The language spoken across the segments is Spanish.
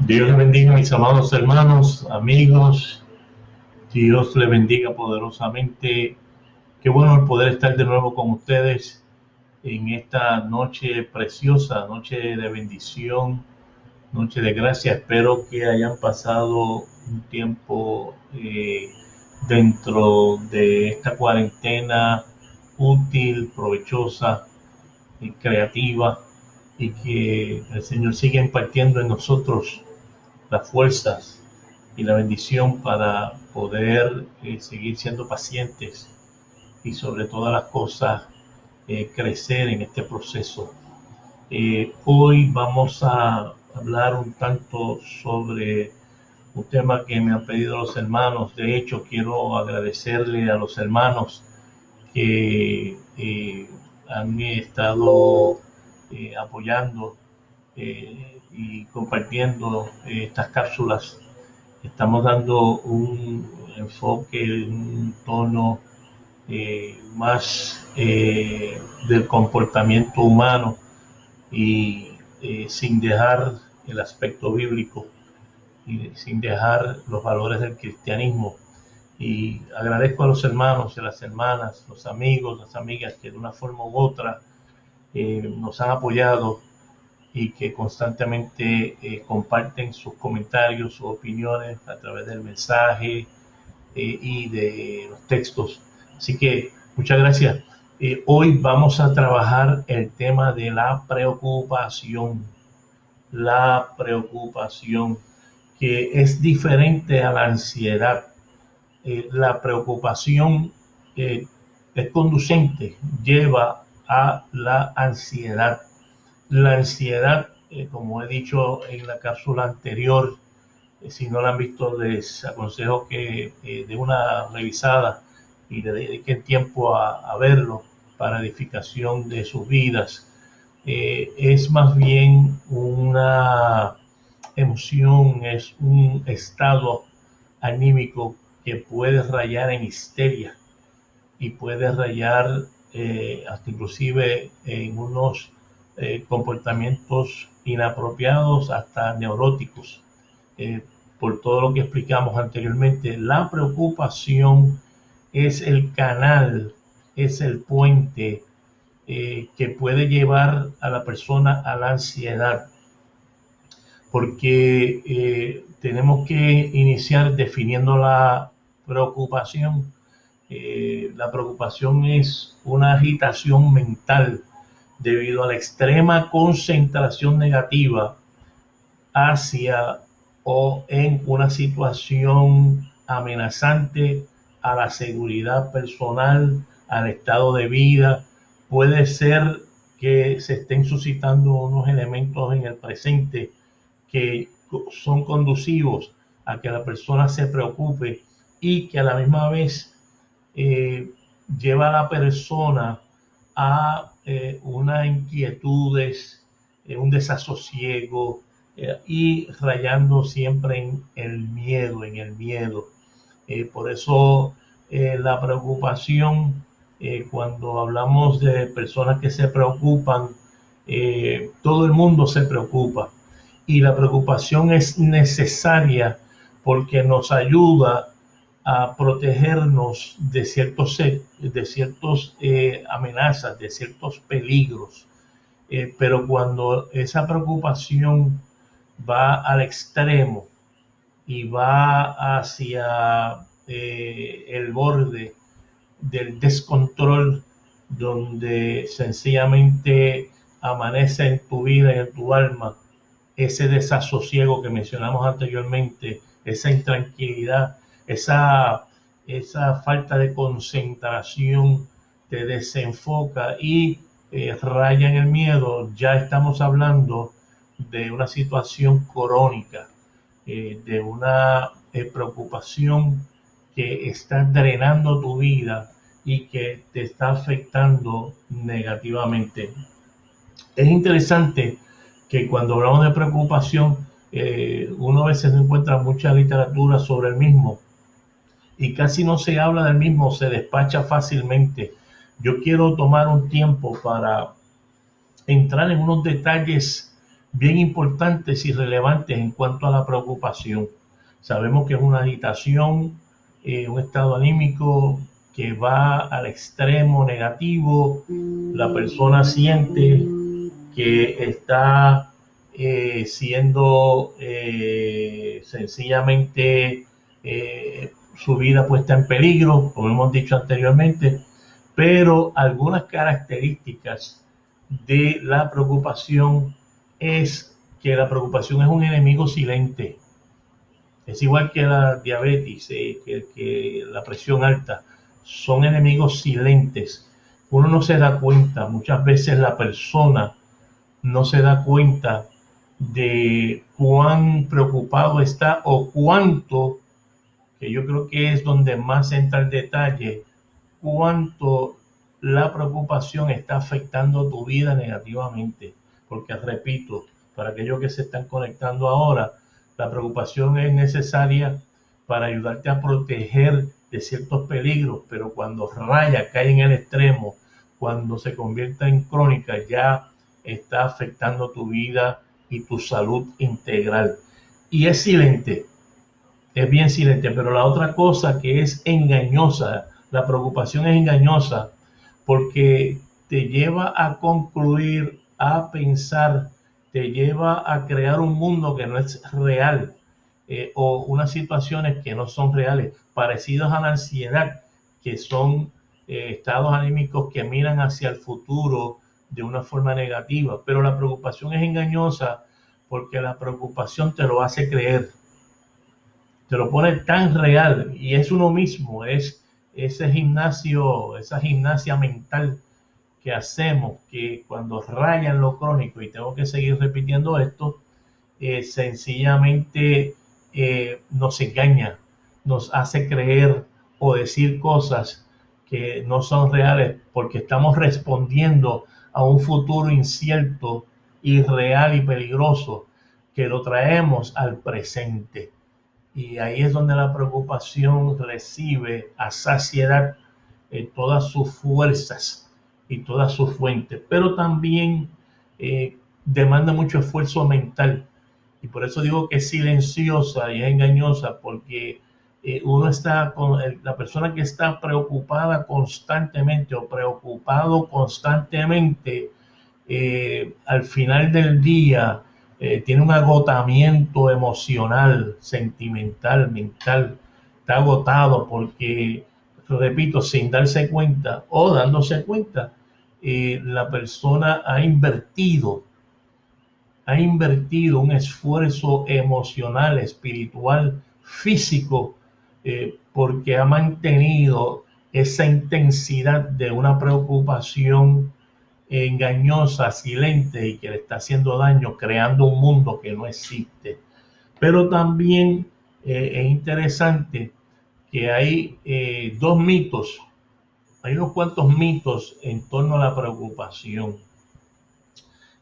Dios le bendiga, mis amados hermanos, amigos. Dios le bendiga poderosamente. Qué bueno el poder estar de nuevo con ustedes en esta noche preciosa, noche de bendición, noche de gracia. Espero que hayan pasado un tiempo dentro de esta cuarentena útil, provechosa y creativa, y que el Señor siga impartiendo en nosotros las fuerzas y la bendición para poder seguir siendo pacientes y sobre todas las cosas crecer en este proceso. Hoy vamos a hablar un tanto sobre un tema que me han pedido los hermanos. De hecho, quiero agradecerle a los hermanos que han estado apoyando y compartiendo estas cápsulas. Estamos dando un enfoque, un tono más del comportamiento humano y sin dejar el aspecto bíblico y sin dejar los valores del cristianismo. Y agradezco a los hermanos y a las hermanas, los amigos, las amigas que de una forma u otra nos han apoyado y que constantemente comparten sus comentarios, sus opiniones a través del mensaje y de los textos. Así que muchas gracias. Hoy vamos a trabajar el tema de la preocupación. La preocupación, que es diferente a la ansiedad. La preocupación es conducente, lleva a la ansiedad. La ansiedad, como he dicho en la cápsula anterior, si no la han visto, les aconsejo que den una revisada y le dediquen tiempo a verlo para edificación de sus vidas. Es más bien una emoción, es un estado anímico que puede rayar en histeria y puede rayar hasta inclusive en unos comportamientos inapropiados, hasta neuróticos. Por todo lo que explicamos anteriormente, la preocupación es el canal, es el puente que puede llevar a la persona a la ansiedad, porque tenemos que iniciar definiendo la preocupación. La preocupación es una agitación mental debido a la extrema concentración negativa hacia o en una situación amenazante a la seguridad personal, al estado de vida. Puede ser que se estén suscitando unos elementos en el presente que son conducivos a que la persona se preocupe y que a la misma vez lleva a la persona a unas inquietudes, un desasosiego y rayando siempre en el miedo. Por eso la preocupación, cuando hablamos de personas que se preocupan, todo el mundo se preocupa, y la preocupación es necesaria porque nos ayuda a protegernos de ciertos amenazas, de ciertos peligros. Pero cuando esa preocupación va al extremo y va hacia el borde del descontrol, donde sencillamente amanece en tu vida y en tu alma ese desasosiego que mencionamos anteriormente, esa intranquilidad, esa falta de concentración, te desenfoca y raya en el miedo, ya estamos hablando de una situación crónica, de una preocupación que está drenando tu vida y que te está afectando negativamente. Es interesante que cuando hablamos de preocupación, uno a veces encuentra mucha literatura sobre el mismo y casi no se habla del mismo, se despacha fácilmente. Yo quiero tomar un tiempo para entrar en unos detalles bien importantes y relevantes en cuanto a la preocupación. Sabemos que es una agitación, un estado anímico que va al extremo negativo. La persona siente que está siendo sencillamente su vida puesta en peligro, como hemos dicho anteriormente, pero algunas características de la preocupación es que la preocupación es un enemigo silente. Es igual que la diabetes, que la presión alta, son enemigos silentes. Uno no se da cuenta, muchas veces la persona no se da cuenta de cuán preocupado está o cuánto, que yo creo que es donde más entra el detalle, cuánto la preocupación está afectando tu vida negativamente. Porque repito, para aquellos que se están conectando ahora, la preocupación es necesaria para ayudarte a proteger de ciertos peligros, pero cuando raya, cae en el extremo, cuando se convierta en crónica, ya está afectando tu vida y tu salud integral. Y es silente, es bien silente, pero la otra cosa que es engañosa, la preocupación es engañosa porque te lleva a concluir, a pensar, te lleva a crear un mundo que no es real, o unas situaciones que no son reales, parecidas a la ansiedad, que son estados anímicos que miran hacia el futuro de una forma negativa. Pero la preocupación es engañosa porque la preocupación te lo hace creer, te lo pone tan real y es uno mismo, es ese gimnasio, esa gimnasia mental que hacemos, que cuando raya en lo crónico, y tengo que seguir repitiendo esto, sencillamente nos engaña, nos hace creer o decir cosas que no son reales porque estamos respondiendo a un futuro incierto, irreal y peligroso que lo traemos al presente. Y ahí es donde la preocupación recibe a saciedad todas sus fuerzas y todas sus fuentes, pero también demanda mucho esfuerzo mental. Y por eso digo que es silenciosa y es engañosa, porque uno está con la persona que está preocupada constantemente o preocupado constantemente, al final del día tiene un agotamiento emocional, sentimental, mental, está agotado porque, repito, sin darse cuenta o dándose cuenta, la persona ha invertido un esfuerzo emocional, espiritual, físico, porque ha mantenido esa intensidad de una preocupación engañosa, silente y que le está haciendo daño, creando un mundo que no existe. Pero también es interesante que hay dos mitos, hay unos cuantos mitos en torno a la preocupación.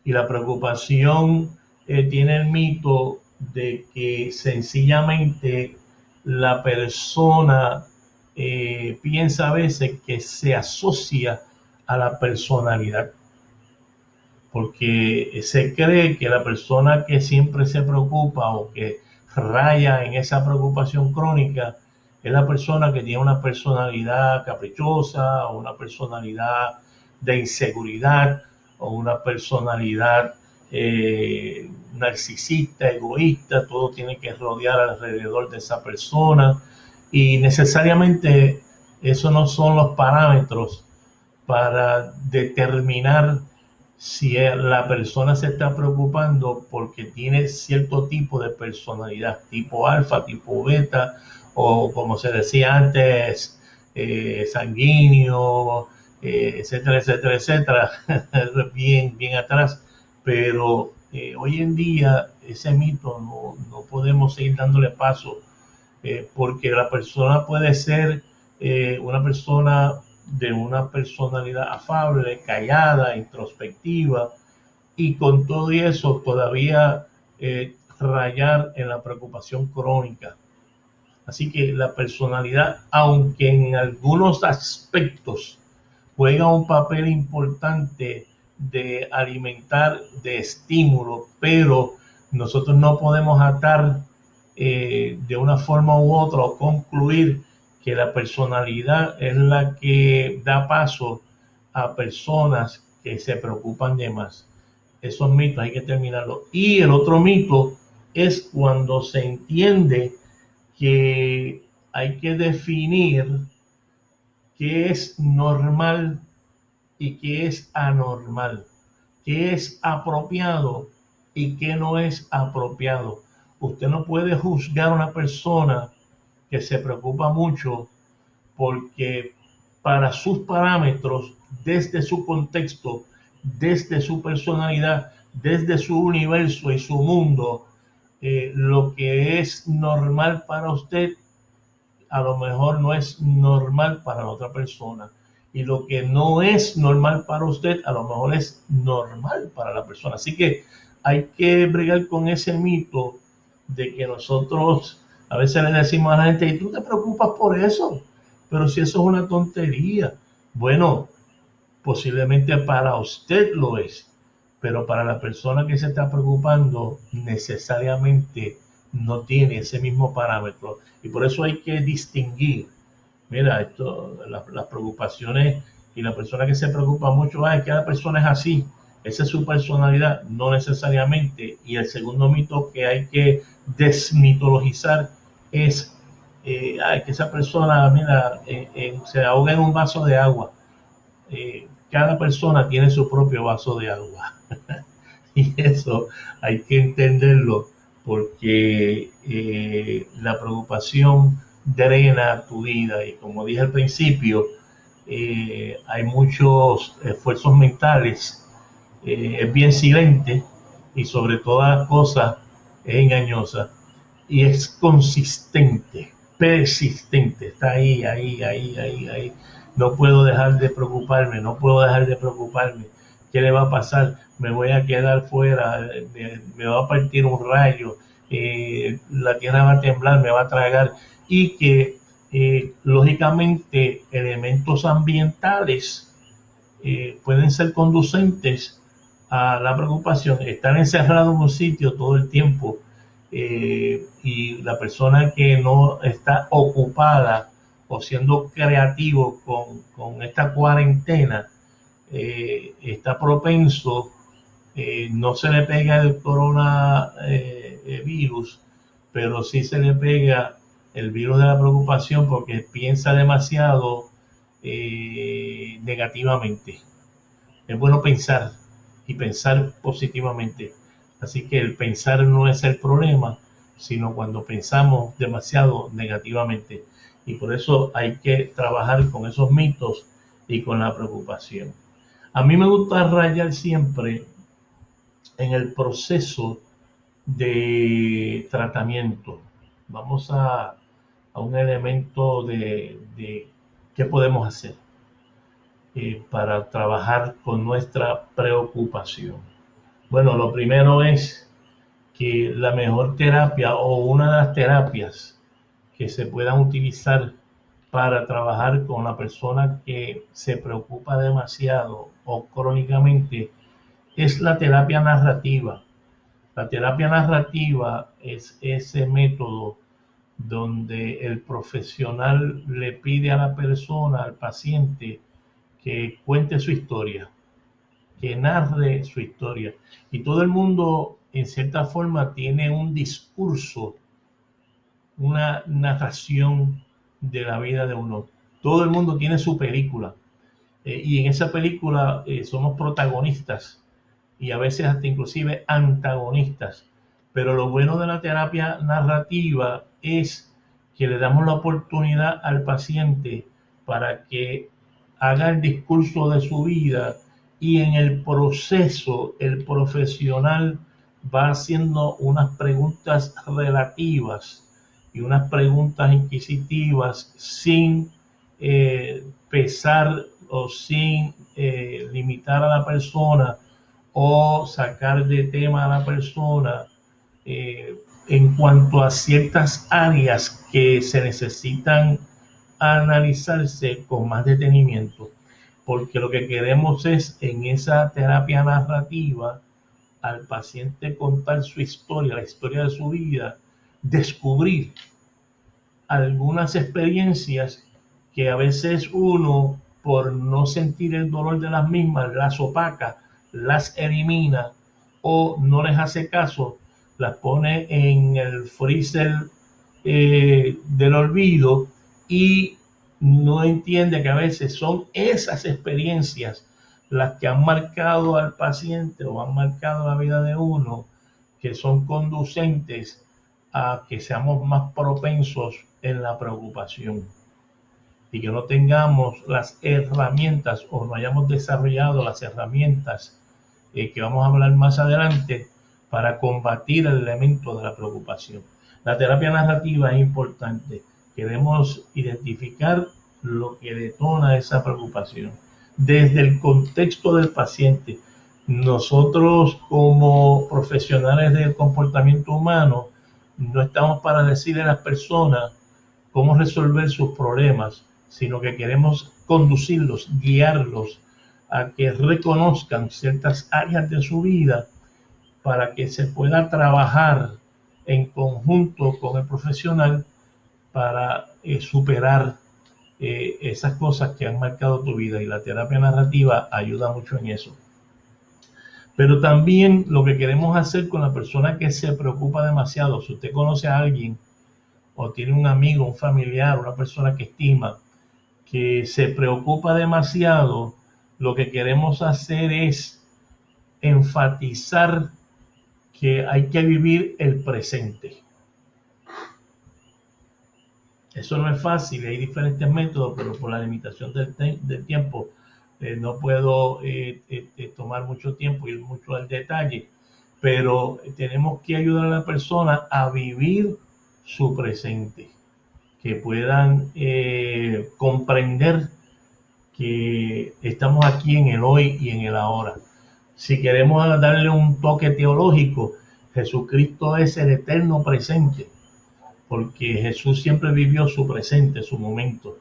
Y la preocupación tiene el mito de que sencillamente la persona piensa a veces que se asocia a la personalidad, porque se cree que la persona que siempre se preocupa o que raya en esa preocupación crónica es la persona que tiene una personalidad caprichosa o una personalidad de inseguridad o una personalidad narcisista, egoísta. Todo tiene que rodear alrededor de esa persona y necesariamente esos no son los parámetros para determinar si la persona se está preocupando porque tiene cierto tipo de personalidad, tipo alfa, tipo beta, o como se decía antes, sanguíneo, etcétera, etcétera, etcétera, bien, bien atrás. Pero hoy en día ese mito no podemos seguir dándole paso, porque la persona puede ser una persona de una personalidad afable, callada, introspectiva, y con todo eso todavía rayar en la preocupación crónica. Así que la personalidad, aunque en algunos aspectos juega un papel importante de alimentar, de estímulo, pero nosotros no podemos atar de una forma u otra o concluir que la personalidad es la que da paso a personas que se preocupan de más. Esos mitos hay que terminarlos. Y el otro mito es cuando se entiende que hay que definir qué es normal y qué es anormal, qué es apropiado y qué no es apropiado. Usted no puede juzgar a una persona que se preocupa mucho porque para sus parámetros, desde su contexto, desde su personalidad, desde su universo y su mundo, lo que es normal para usted a lo mejor no es normal para la otra persona. Y lo que no es normal para usted, a lo mejor es normal para la persona. Así que hay que bregar con ese mito de que nosotros a veces le decimos a la gente, ¿y tú te preocupas por eso? Pero si eso es una tontería. Bueno, posiblemente para usted lo es, pero para la persona que se está preocupando necesariamente no tiene ese mismo parámetro. Y por eso hay que distinguir. Mira, las preocupaciones y la persona que se preocupa mucho, es que cada persona es así, esa es su personalidad, no necesariamente. Y el segundo mito que hay que desmitologizar es que esa persona, mira, se ahoga en un vaso de agua. Cada persona tiene su propio vaso de agua. Y eso hay que entenderlo porque la preocupación drena tu vida y como dije al principio, hay muchos esfuerzos mentales, es bien silente y sobre todas las cosas es engañosa y es consistente, persistente, está ahí. No puedo dejar de preocuparme, no puedo dejar de preocuparme. ¿Qué le va a pasar? Me voy a quedar fuera, me va a partir un rayo, la tierra va a temblar, me va a tragar. Y que lógicamente elementos ambientales pueden ser conducentes a la preocupación. Estar encerrado en un sitio todo el tiempo y la persona que no está ocupada o siendo creativo con esta cuarentena está propenso, no se le pega el coronavirus, pero sí se le pega el virus de la preocupación porque piensa demasiado negativamente. Es bueno pensar y pensar positivamente. Así que el pensar no es el problema, sino cuando pensamos demasiado negativamente. Y por eso hay que trabajar con esos mitos y con la preocupación. A mí me gusta rayar siempre en el proceso de tratamiento. Vamos a un elemento de qué podemos hacer para trabajar con nuestra preocupación. Bueno, lo primero es que la mejor terapia o una de las terapias que se puedan utilizar para trabajar con la persona que se preocupa demasiado o crónicamente es la terapia narrativa. La terapia narrativa es ese método donde el profesional le pide a la persona, al paciente, que cuente su historia, que narre su historia. Y todo el mundo, en cierta forma, tiene un discurso, una narración de la vida de uno. Todo el mundo tiene su película. Y en esa película somos protagonistas y a veces hasta inclusive antagonistas. Pero lo bueno de la terapia narrativa es que le damos la oportunidad al paciente para que haga el discurso de su vida y en el proceso el profesional va haciendo unas preguntas relativas y unas preguntas inquisitivas sin pesar o sin limitar a la persona o sacar de tema a la persona en cuanto a ciertas áreas que se necesitan analizarse con más detenimiento. porque lo que queremos es en esa terapia narrativa al paciente contar su historia, la historia de su vida, descubrir algunas experiencias que a veces uno, por no sentir el dolor de las mismas, las opaca, las elimina o no les hace caso, las pone en el freezer del olvido y no entiende que a veces son esas experiencias las que han marcado al paciente o han marcado la vida de uno, que son conducentes a que seamos más propensos en la preocupación y que no tengamos las herramientas o no hayamos desarrollado las herramientas que vamos a hablar más adelante para combatir el elemento de la preocupación. La terapia narrativa es importante. Queremos identificar lo que detona esa preocupación desde el contexto del paciente. Nosotros, como profesionales del comportamiento humano, no estamos para decirle a las personas cómo resolver sus problemas, sino que queremos conducirlos, guiarlos a que reconozcan ciertas áreas de su vida para que se pueda trabajar en conjunto con el profesional para superar esas cosas que han marcado tu vida, y la terapia narrativa ayuda mucho en eso. Pero también lo que queremos hacer con la persona que se preocupa demasiado, si usted conoce a alguien o tiene un amigo, un familiar, una persona que estima que se preocupa demasiado, lo que queremos hacer es enfatizar que hay que vivir el presente. Eso no es fácil, hay diferentes métodos, pero por la limitación del tiempo no puedo tomar mucho tiempo y ir mucho al detalle, pero tenemos que ayudar a la persona a vivir su presente, que puedan comprender que estamos aquí en el hoy y en el ahora. Si queremos darle un toque teológico, Jesucristo es el eterno presente, porque Jesús siempre vivió su presente, su momento.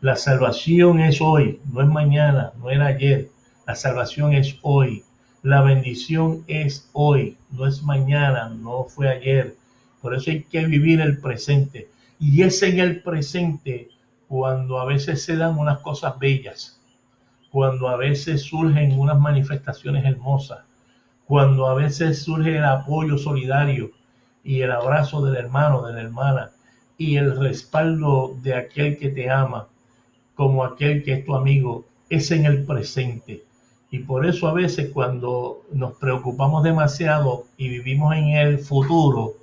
La salvación es hoy, no es mañana, no era ayer. La salvación es hoy. La bendición es hoy, no es mañana, no fue ayer. Por eso hay que vivir el presente. Y es en el presente cuando a veces se dan unas cosas bellas, cuando a veces surgen unas manifestaciones hermosas, cuando a veces surge el apoyo solidario y el abrazo del hermano, de la hermana, y el respaldo de aquel que te ama, como aquel que es tu amigo, es en el presente. Y por eso a veces cuando nos preocupamos demasiado y vivimos en el futuro,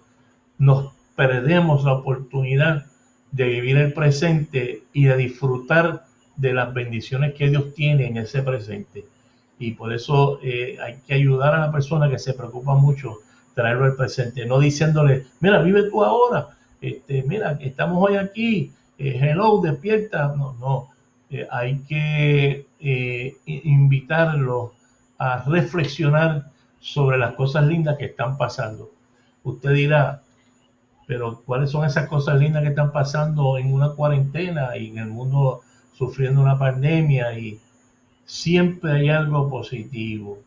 nos perdemos la oportunidad de vivir el presente y de disfrutar de las bendiciones que Dios tiene en ese presente. Y por eso hay que ayudar a la persona que se preocupa mucho, traerlo al presente, no diciéndole, mira, vive tú ahora, mira, estamos hoy aquí, hello, despierta. No, hay que invitarlo a reflexionar sobre las cosas lindas que están pasando. Usted dirá, pero ¿cuáles son esas cosas lindas que están pasando en una cuarentena y en el mundo sufriendo una pandemia? Y siempre hay algo positivo.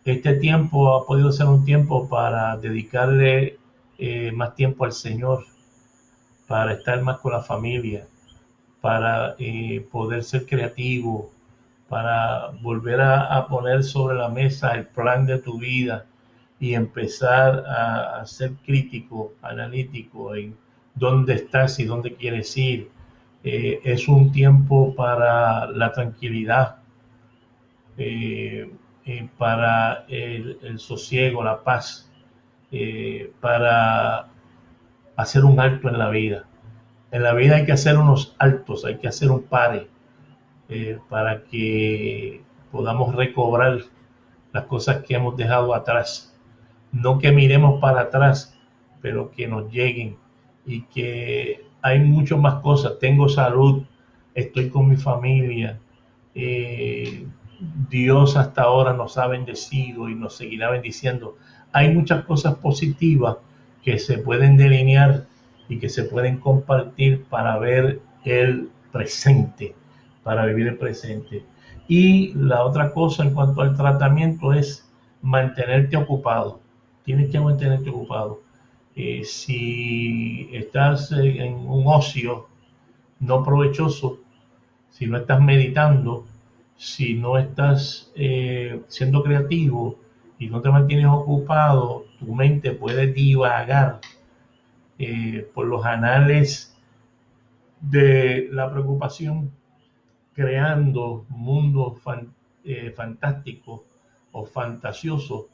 Este tiempo ha podido ser un tiempo para dedicarle más tiempo al Señor, para estar más con la familia, para poder ser creativo, para volver a poner sobre la mesa el plan de tu vida y empezar a ser crítico, analítico en dónde estás y dónde quieres ir. Es un tiempo para la tranquilidad, para el sosiego, la paz, para hacer un alto en la vida. En la vida hay que hacer unos altos, hay que hacer un pare para que podamos recobrar las cosas que hemos dejado atrás. No que miremos para atrás, pero que nos lleguen y que hay mucho más cosas. Tengo salud, estoy con mi familia, Dios hasta ahora nos ha bendecido y nos seguirá bendiciendo. Hay muchas cosas positivas que se pueden delinear y que se pueden compartir para ver el presente, para vivir el presente. Y la otra cosa en cuanto al tratamiento es mantenerte ocupado. Tienes que mantenerte ocupado. Si estás en un ocio no provechoso, si no estás meditando, si no estás siendo creativo y no te mantienes ocupado, tu mente puede divagar por los anales de la preocupación, creando mundos fantásticos o fantasiosos,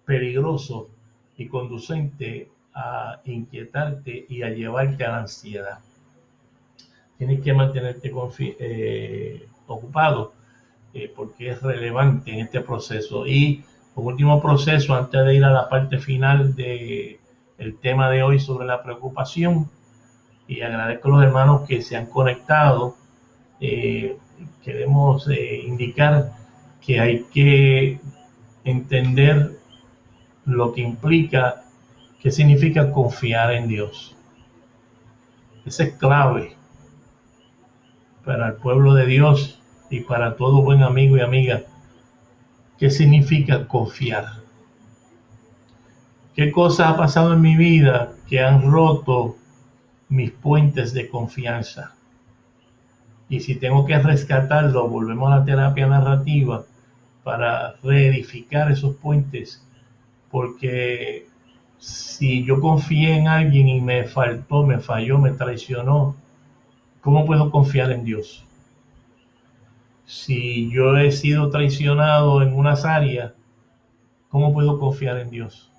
peligrosos y conducentes a inquietarte y a llevarte a la ansiedad. Tienes que mantenerte ocupado porque es relevante en este proceso. Y un último proceso, antes de ir a la parte final del tema de hoy sobre la preocupación, y agradezco a los hermanos que se han conectado. Queremos indicar que hay que entender lo que implica, qué significa confiar en Dios. Esa es clave para el pueblo de Dios y para todo buen amigo y amiga. ¿Qué significa confiar? ¿Qué cosas ha pasado en mi vida que han roto mis puentes de confianza? Y si tengo que rescatarlo, volvemos a la terapia narrativa para reedificar esos puentes, porque si yo confié en alguien y me faltó, me falló, me traicionó, ¿cómo puedo confiar en Dios? Si yo he sido traicionado en unas áreas, ¿cómo puedo confiar en Dios?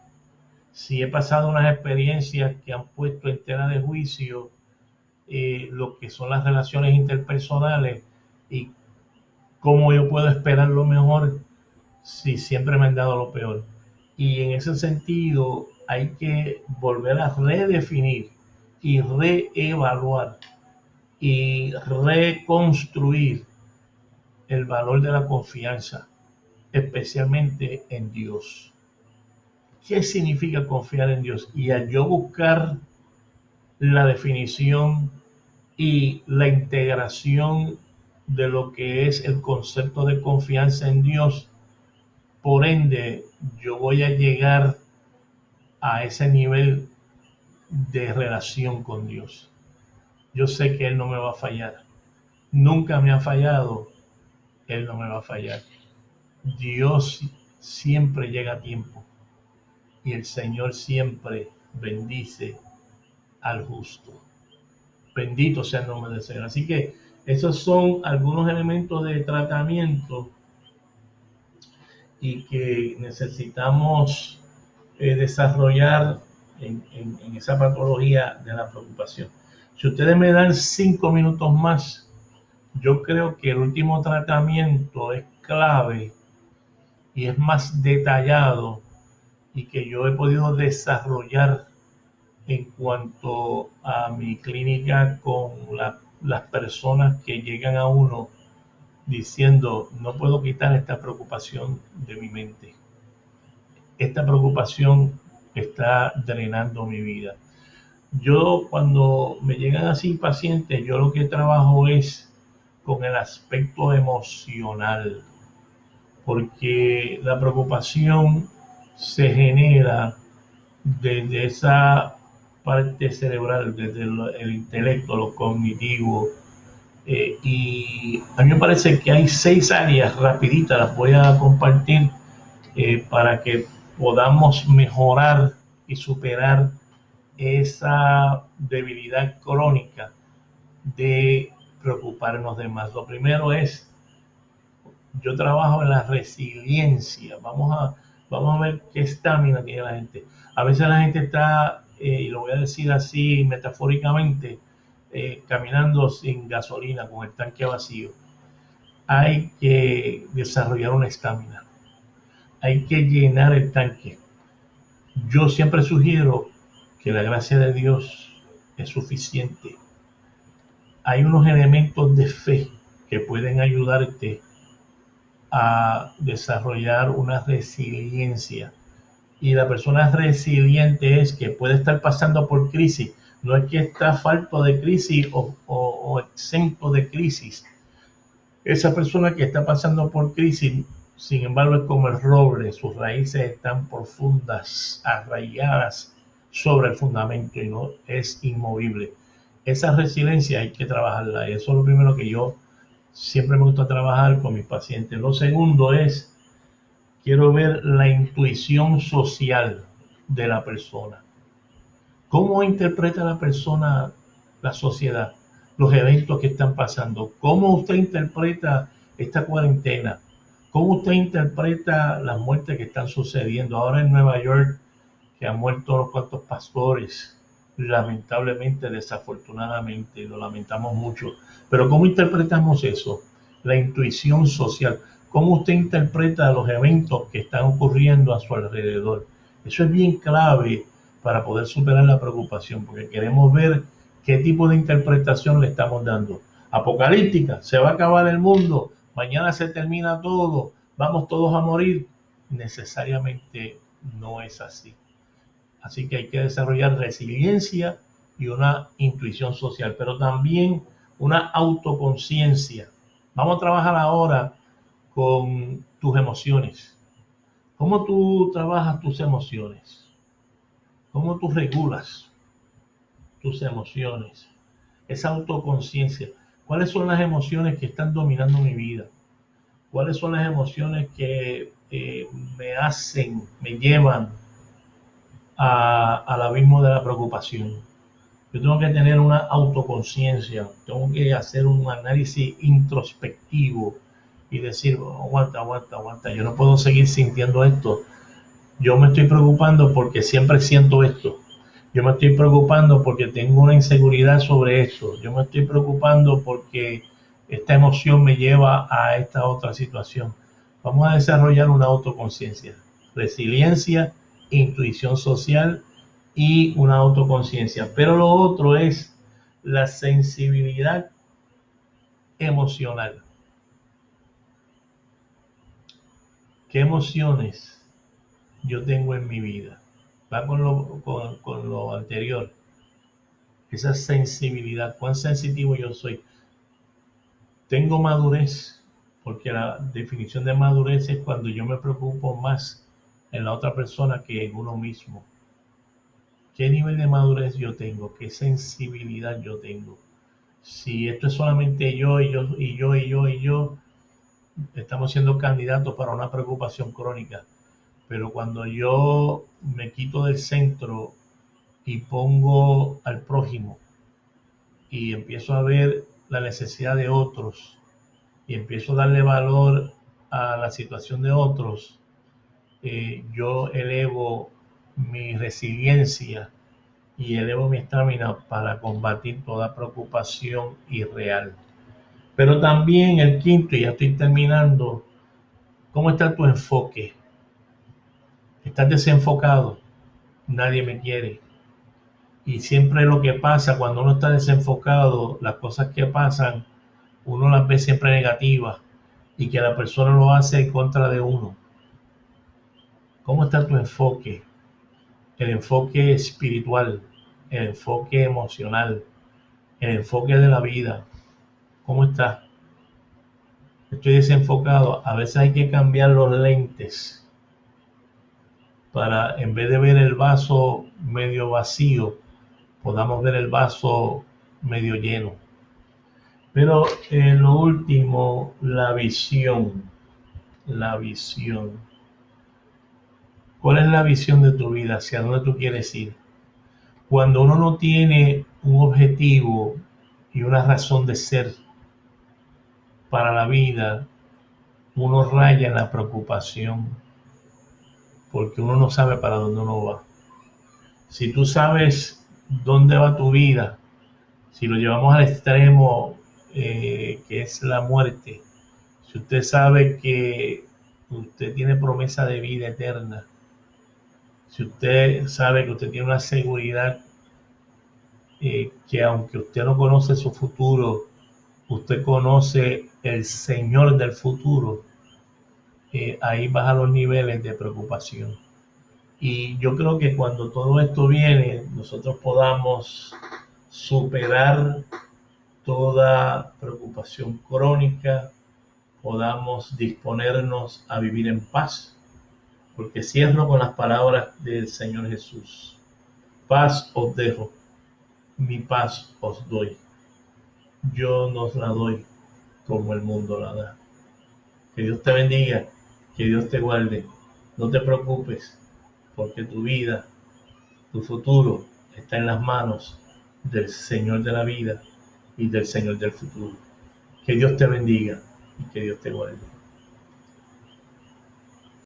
Si he pasado unas experiencias que han puesto en tela de juicio lo que son las relaciones interpersonales, y cómo yo puedo esperar lo mejor si siempre me han dado lo peor. Y en ese sentido hay que volver a redefinir y reevaluar y reconstruir el valor de la confianza, especialmente en Dios. ¿Qué significa confiar en Dios? Y al yo buscar la definición y la integración de lo que es el concepto de confianza en Dios, por ende, yo voy a llegar a ese nivel de relación con Dios. Yo sé que Él no me va a fallar. Nunca me ha fallado. Él no me va a fallar. Dios siempre llega a tiempo. Y el Señor siempre bendice al justo. Bendito sea el nombre del Señor. Así que esos son algunos elementos de tratamiento y que necesitamos desarrollar en esa patología de la preocupación. Si ustedes me dan 5 minutos más, yo creo que el último tratamiento es clave y es más detallado y que yo he podido desarrollar en cuanto a mi clínica con las personas que llegan a uno diciendo: no puedo quitar esta preocupación de mi mente. Esta preocupación está drenando mi vida. Yo, cuando me llegan así pacientes, yo lo que trabajo es con el aspecto emocional, porque la preocupación se genera desde esa parte cerebral, desde el intelecto, lo cognitivo, y a mí me parece que hay 6 áreas rapiditas, las voy a compartir para que podamos mejorar y superar esa debilidad crónica de preocuparnos de más. Lo primero es, yo trabajo en la resiliencia. Vamos a ver qué estamina tiene la gente. A veces la gente está, y lo voy a decir así metafóricamente, caminando sin gasolina, con el tanque vacío. Hay que desarrollar una estamina. Hay que llenar el tanque. Yo siempre sugiero que la gracia de Dios es suficiente. Hay unos elementos de fe que pueden ayudarte a desarrollar una resiliencia. Y la persona resiliente es que puede estar pasando por crisis. No es que está falto de crisis o exento de crisis. Esa persona que está pasando por crisis, sin embargo, es como el roble, sus raíces están profundas, arraigadas sobre el fundamento y no es inmovible. Esa resiliencia hay que trabajarla y eso es lo primero que yo siempre me gusta trabajar con mis pacientes. Lo segundo es, quiero ver la intuición social de la persona. ¿Cómo interpreta la persona la sociedad, los eventos que están pasando? ¿Cómo usted interpreta esta cuarentena? ¿Cómo usted interpreta las muertes que están sucediendo ahora en Nueva York, que han muerto unos cuantos pastores? Lamentablemente, desafortunadamente, lo lamentamos mucho. Pero ¿cómo interpretamos eso? La intuición social. ¿Cómo usted interpreta los eventos que están ocurriendo a su alrededor? Eso es bien clave para poder superar la preocupación, porque queremos ver qué tipo de interpretación le estamos dando. Apocalíptica, se va a acabar el mundo, mañana se termina todo, vamos todos a morir. Necesariamente no es así. Así que hay que desarrollar resiliencia y una intuición social, pero también una autoconciencia. Vamos a trabajar ahora con tus emociones. ¿Cómo tú trabajas tus emociones? ¿Cómo tú regulas tus emociones? Esa autoconciencia. ¿Cuáles son las emociones que están dominando mi vida? ¿Cuáles son las emociones que me llevan al abismo de la preocupación? Yo tengo que tener una autoconciencia, tengo que hacer un análisis introspectivo y decir, aguanta, yo no puedo seguir sintiendo esto. Yo me estoy preocupando porque siempre siento esto. Yo me estoy preocupando porque tengo una inseguridad sobre esto. Yo me estoy preocupando porque esta emoción me lleva a esta otra situación. Vamos a desarrollar una autoconciencia, resiliencia, intuición social y una autoconciencia. Pero lo otro es la sensibilidad emocional. ¿Qué emociones yo tengo en mi vida? Va con lo anterior. Esa sensibilidad, cuán sensitivo yo soy. Tengo madurez, porque la definición de madurez es cuando yo me preocupo más en la otra persona que en uno mismo. ¿Qué nivel de madurez yo tengo? ¿Qué sensibilidad yo tengo? Si esto es solamente yo, estamos siendo candidatos para una preocupación crónica. Pero cuando yo me quito del centro y pongo al prójimo y empiezo a ver la necesidad de otros y empiezo a darle valor a la situación de otros, yo elevo mi resiliencia y elevo mi estamina para combatir toda preocupación irreal. Pero también el quinto, y ya estoy terminando, ¿cómo está tu enfoque? ¿Estás desenfocado? Nadie me quiere. Y siempre lo que pasa cuando uno está desenfocado, las cosas que pasan, uno las ve siempre negativas y que la persona lo hace en contra de uno. ¿Cómo está tu enfoque? El enfoque espiritual, el enfoque emocional, el enfoque de la vida. ¿Cómo está? Estoy desenfocado. A veces hay que cambiar los lentes para, en vez de ver el vaso medio vacío, podamos ver el vaso medio lleno. Pero lo último, la visión. La visión. ¿Cuál es la visión de tu vida? ¿Hacia dónde tú quieres ir? Cuando uno no tiene un objetivo y una razón de ser para la vida, uno raya en la preocupación porque uno no sabe para dónde uno va. Si tú sabes dónde va tu vida, si lo llevamos al extremo que es la muerte, si usted sabe que usted tiene promesa de vida eterna, si usted sabe que usted tiene una seguridad que aunque usted no conoce su futuro, usted conoce el Señor del futuro, ahí baja los niveles de preocupación. Y yo creo que cuando todo esto viene, nosotros podamos superar toda preocupación crónica podamos disponernos a vivir en paz. Porque cierro con las palabras del Señor Jesús. Paz os dejo, mi paz os doy. Yo no os la doy como el mundo la da. Que Dios te bendiga, que Dios te guarde. No te preocupes, porque tu vida, tu futuro está en las manos del Señor de la vida y del Señor del futuro. Que Dios te bendiga y que Dios te guarde.